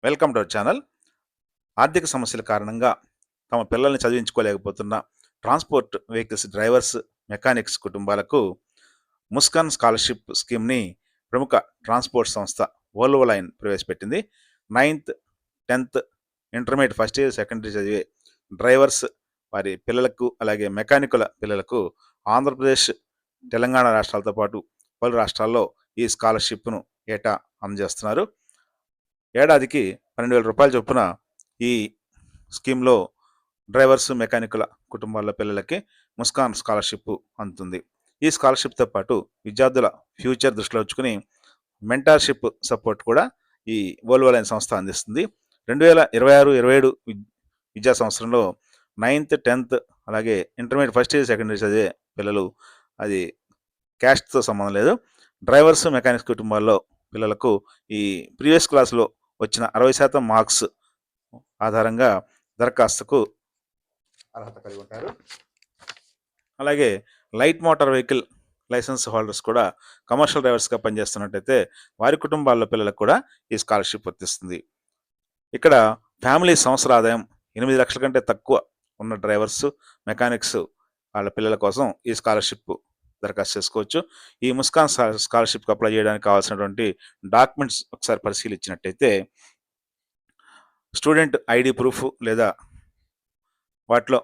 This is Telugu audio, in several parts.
Welcome to our channel. ఆర్థిక సమస్యల కారణంగా తమ పిల్లల్ని చదివించుకోలేకపోతున్న ట్రాన్స్పోర్ట్ వెహికల్స్ డ్రైవర్స్, మెకానిక్స్ కుటుంబాలకు ముస్కాన్ స్కాలర్షిప్ స్కీమ్ని ప్రముఖ ట్రాన్స్పోర్ట్ సంస్థ వోల్వో లైన్ ప్రవేశపెట్టింది. 9th, 10th, intermediate first year, secondary చదివే డ్రైవర్స్ వారి పిల్లలకు, అలాగే మెకానికుల పిల్లలకు ఆంధ్రప్రదేశ్, తెలంగాణ రాష్ట్రాలతో పాటు పలు రాష్ట్రాల్లో ఈ స్కాలర్షిప్ను ఏటా అందజేస్తున్నారు. ఏడాదికి 12,000 రూపాయల చొప్పున ఈ స్కీమ్లో డ్రైవర్స్, మెకానికుల కుటుంబాల పిల్లలకి ముస్కాన్ స్కాలర్షిప్ అందుతుంది. ఈ స్కాలర్షిప్తో పాటు విద్యార్థుల ఫ్యూచర్ దృష్టిలో ఉంచుకుని మెంటార్షిప్ సపోర్ట్ కూడా ఈ వోల్వో లైన్ సంస్థ అందిస్తుంది. 2026-27 విద్యా సంవత్సరంలో 9th, 10th, అలాగే ఇంటర్మీడియట్ ఫస్ట్ ఇయర్, సెకండరీ చదివే పిల్లలు, అది క్యాస్ట్తో సంబంధం లేదు, డ్రైవర్స్, మెకానిక్స్ కుటుంబాల్లో పిల్లలకు ఈ ప్రీవియస్ క్లాస్లో వచ్చిన 60% మార్క్స్ ఆధారంగా దరఖాస్తుకు అర్హత కలిగి ఉంటారు. అలాగే light motor vehicle licence holders కూడా కమర్షియల్ డ్రైవర్స్గా పనిచేస్తున్నట్టయితే వారి కుటుంబాల్లో పిల్లలకు కూడా ఈ స్కాలర్షిప్ వర్తిస్తుంది. ఇక్కడ ఫ్యామిలీ సంవత్సర ఆదాయం 8 లక్షల కంటే తక్కువ ఉన్న డ్రైవర్స్, మెకానిక్స్ వాళ్ళ పిల్లల కోసం ఈ స్కాలర్షిప్ దరఖాస్తు చేసుకోవచ్చు. ఈ ముస్కాన్ స్కాలర్షిప్కి అప్లై చేయడానికి కావాల్సినటువంటి డాక్యుమెంట్స్ ఒకసారి పరిశీలించినట్టయితే స్టూడెంట్ ఐడి ప్రూఫ్ లేదా వాటిలో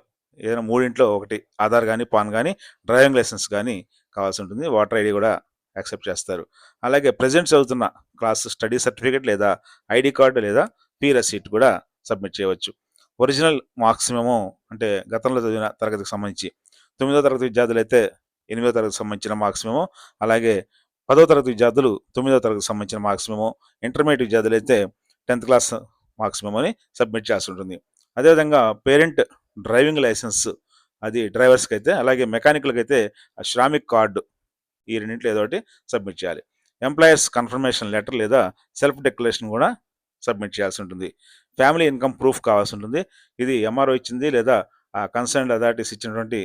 ఏదైనా 3 ఒకటి ఆధార్ కానీ, పాన్ కానీ, డ్రైవింగ్ లైసెన్స్ కానీ కావాల్సి ఉంటుంది. వాటర్ ఐడి కూడా యాక్సెప్ట్ చేస్తారు. అలాగే ప్రజెంట్ చదువుతున్న క్లాస్ స్టడీ సర్టిఫికేట్ లేదా ఐడి కార్డు లేదా ఫీ రసీట్ కూడా సబ్మిట్ చేయవచ్చు. ఒరిజినల్ మార్క్స్ మేము అంటే గతంలో చదివిన తరగతికి సంబంధించి 9వ తరగతి విద్యార్థులు అయితే 8వ తరగతికి సంబంధించిన మార్క్స్ మేము, అలాగే 10వ తరగతి విద్యార్థులు 9వ తరగతికి సంబంధించిన మార్క్స్ మేము, ఇంటర్మీడియట్ విద్యార్థులు అయితే 10th క్లాస్ మార్క్స్ మెమోని సబ్మిట్ చేయాల్సి ఉంటుంది. అదేవిధంగా పేరెంట్ డ్రైవింగ్ లైసెన్స్ అది డ్రైవర్స్కి అయితే, అలాగే మెకానికల్కి అయితే శ్రామిక్ కార్డు, ఈ రెండింటిలో ఏదో ఒకటి సబ్మిట్ చేయాలి. ఎంప్లాయర్స్ కన్ఫర్మేషన్ లెటర్ లేదా సెల్ఫ్ డిక్లరేషన్ కూడా సబ్మిట్ చేయాల్సి ఉంటుంది. ఫ్యామిలీ ఇన్కమ్ ప్రూఫ్ కావాల్సి ఉంటుంది. ఇది ఎంఆర్ఓ ఇచ్చింది లేదా కన్సర్న్డ్ అథారిటీస్ ఇచ్చినటువంటి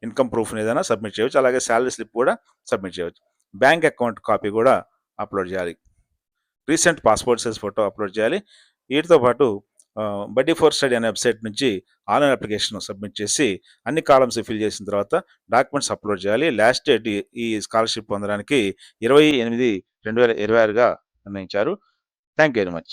ఇన్కమ్ ప్రూఫ్ని ఏదైనా సబ్మిట్ చేయవచ్చు. అలాగే శాలరీ స్లిప్ కూడా సబ్మిట్ చేయవచ్చు. బ్యాంక్ అకౌంట్ కాపీ కూడా అప్లోడ్ చేయాలి. Recent passport size photo upload చేయాలి. వీటితో పాటు బడ్డీ ఫోర్ స్టడీ అనే వెబ్సైట్ నుంచి ఆన్లైన్ అప్లికేషన్ సబ్మిట్ చేసి అన్ని కాలమ్స్ ఫిల్ చేసిన తర్వాత డాక్యుమెంట్స్ అప్లోడ్ చేయాలి. లాస్ట్ డేట్ ఈ స్కాలర్షిప్ పొందడానికి 28/2026గా నిర్ణయించారు. Thank you very much.